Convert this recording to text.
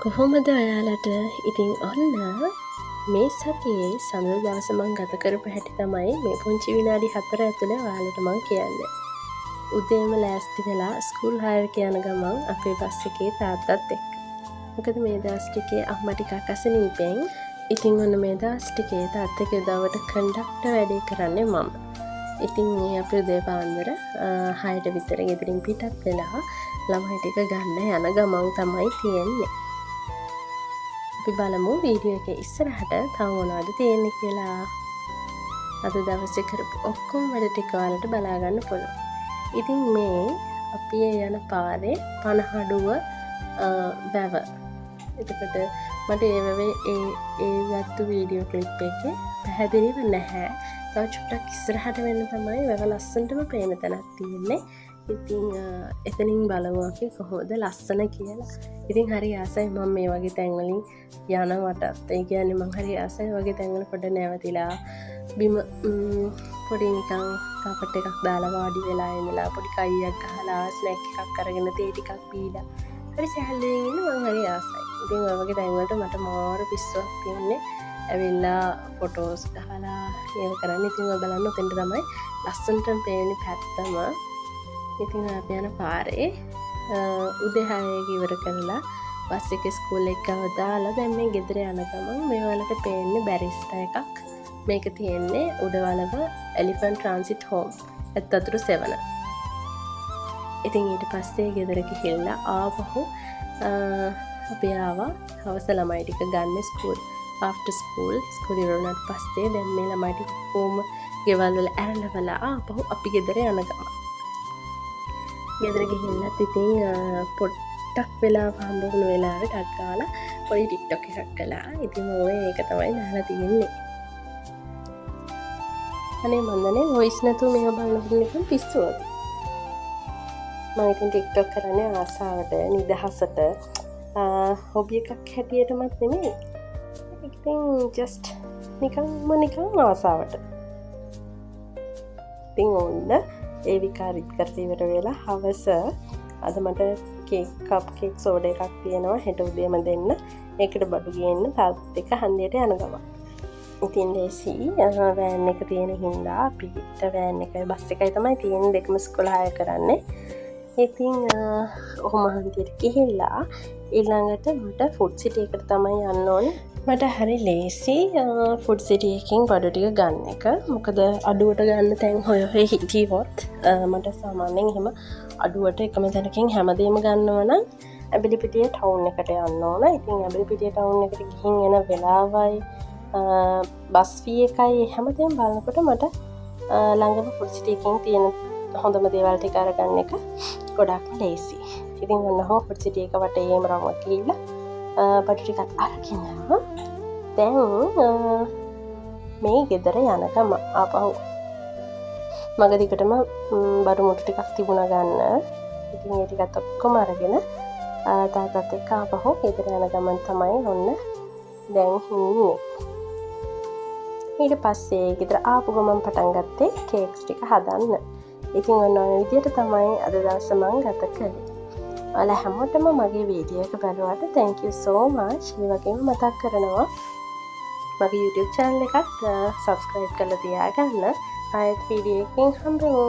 කොහොමද ඔයාලට ඉතින් ඔන්න මේ සතියේ සඳ දවස මං ගත කරපු හැටි තමයි මේ පුංචි විනාඩි 4 ඇතුළේ ඔයාලට මං කියන්නේ. උදේම ලෑස්ති වෙලා ස්කූල් හයරට යන ගමන් අපේ බස් එකේ තාත්තත් එක්ක. මොකද මේ දවස් ටිකේ අම්මා ටිකක් අසනීපෙන්. ඉතින් ඔන්න මේ දවස් ටිකේ තාත්තගේ දවට කන්ඩක්ටර් වැඩේ කරන්නේ මම. ඉතින් මේ අපි උදේ පාන්දර 6ට විතර ගෙදරින් පිටත් වෙලා ළමයි ටික ගන්න යන ගමන් තමයි තියෙන්නේ. අපි බලමු වීඩියෝ එකේ ඉස්සරහට තව මොනවද තියෙන්නේ කියලා. අද දවසේ කරපු ඔක්කොම වැඩ ටික ඔයාලට බලා ගන්න පුළුවන්. ඉතින් මේ අපි යන පාරේ පනහඩුව වැව. එතකොට මට ඒ ගත්තු වීඩියෝ ක්ලිප් එකේ පැහැදිලිව නැහැ. තව චුට්ටක් ඉස්සරහට වෙන්න තමයි වැව ලස්සනටම පේන තැනක් තියෙන්නේ. ඉතින් එතනින් බලමු අපි කොහොමද ලස්සන කියලා. ඉතින් හරි ආසයි මම මේ වගේ තැන්වලින් යනවටත්. ඒ කියන්නේ මම හරි ආසයි වගේ තැන්වල පොඩ නැවතිලා බිම පොඩි නිකන් කාපට් එකක් දාලා වාඩි වෙලා ඉඳලා පොඩි කයියක් ගහලා ස්නැක් එකක් අරගෙන තේ ටිකක් පීලා හරි සැහැල්ලුවෙන් ඉන්න මම හරි ආසයි. ඉතින් ඔය වගේ තැන්වලට මට මාර පිස්සුවක් තියෙන්නේ. ඇවිල්ලා ෆොටෝස් ගහලා ඒව කරන්න. ඉතින් ඔය බලන්න උතෙන්ට තමයි ලස්සනට පේන්නේ පැත්තම. ඉතින් අපි යන පාරේ උදේ 6 ඉවර කරලා බස් එකේ ස්කූල් එක ගාව දාලා දැන් මේ ගෙදර යන ගමන් මේ වලට පේන්නේ බැරිස්ටා එකක්. මේක තියෙන්නේ උඩවලව එලිෆන්ට් ට්‍රාන්සිට් හෝම් ඇත්තතුරු 7. ඉතින් ඊට පස්සේ ගෙදර ගිහිල්ලා ආවහු අපි ආවා හවස ළමයි ටික ගන්න ස්කූල් ආෆ්ටර් ස්කූල් ඉවරුණාට පස්සේ දැන් මේ ළමයි ටික කොහොම ගෙවල් වල ඇරලවලා ආවහු අපි ගෙදර යන ගමන් ගෙදර ගිහිල්ලත් ඉතින් පොට්ටක් වෙලා හම්බුණු වෙලාවට ටක් ගාලා පොඩි ටික්ටොක් එකක් කළා. ඉතින් ඔය ඒක තමයි දාලා තියෙන්නේ. අනේ මන්දනේ වොයිස් නැතුව මේක බලනකොට නිකන් පිස්සු වගේ. මම ඉතින් ටික්ටොක් කරන්නේ ආසාවට නිදහසට හොබි එකක් හැටියටමත් නෙමෙයි. ඉතින් ජස්ට් නිකන් ආසාවට. ඉතින් ඕන්න ඒ විකාරිත් කරලා ඉවර වෙලා හවස අද මට කප් කේක් සෝඩ එකක් තියෙනවා හෙට උදේම දෙන්න. ඒකට බඩු ගේන්න තාත්තත් එක්ක හන්දියට යන ගමන්. ඉතින් ලේසි වෑන් එක තියෙන හින්දා අපිට වෑන් එකයි බස් එකයි තමයි තියෙන්නේ දෙකම ස්කෝල හය කරන්නේ. ඉතින් ඔහොම හන්දියට ගිහිල්ලා ඊළඟට මට ෆුඩ් සිටි එකට තමයි යන්න ඕනේ. මට හරි ලේසි ෆුඩ් සිටි එකකින් බඩු ටික ගන්න එක. මොකද අඩුවට ගන්න තැන් හොය හිටියොත් මට සාමාන්‍යයෙන් එහෙම අඩුවට එකම තැනකින් හැමදේම ගන්නවා නම් ඇඹිලිපිටිය ටවුන් එකට යන්න ඕන. ඉතින් ඇඹිලිපිටිය ටවුන් එකට ගිහින් එන වෙලාවයි බස් ෆී එකයි හැමදේම බලනකොට මට ළඟම ෆුඩ් සිටි එකකින් තියෙන හොඳම දේවල් ටික අරගන්න එක ගොඩක්ම ලේසි. ඉතින් ඔන්න ෆුඩ් සිටි එක වටේම රවුමක් ගිහිල්ලා බඩු ටිකත් අරගෙන දැන් මේ ගෙදර යනකම ආපහු මග දිගටම බඩු මුට්ටු ටිකක් තිබුණා ගන්න. ඉතින් ඒ ටිකත් ඔක්කොම අරගෙන තාත්තත් එක්ක ආපහු ගෙදර යන ගමන් තමයි ඔන්න දැන් ඉන්නේ. ඊට පස්සේ ගෙදර ආපු ගමන් පටන් ගත්තේ කේක්ස් ටික හදන්න. ඉතින් ඔන්න ඔය විදිහට තමයි අද දවස මම ගත කළේ. ඔයාලා හැමෝටම මගේ වීඩියෝ එක බලුවාට thank you so much. මේ වගේම මතක් කරනවා මගේ YouTube channel එකත් subscribe කරලා තියාගන්න. ආයෙත් වීඩියෝ එකකින් හම්බෙමු.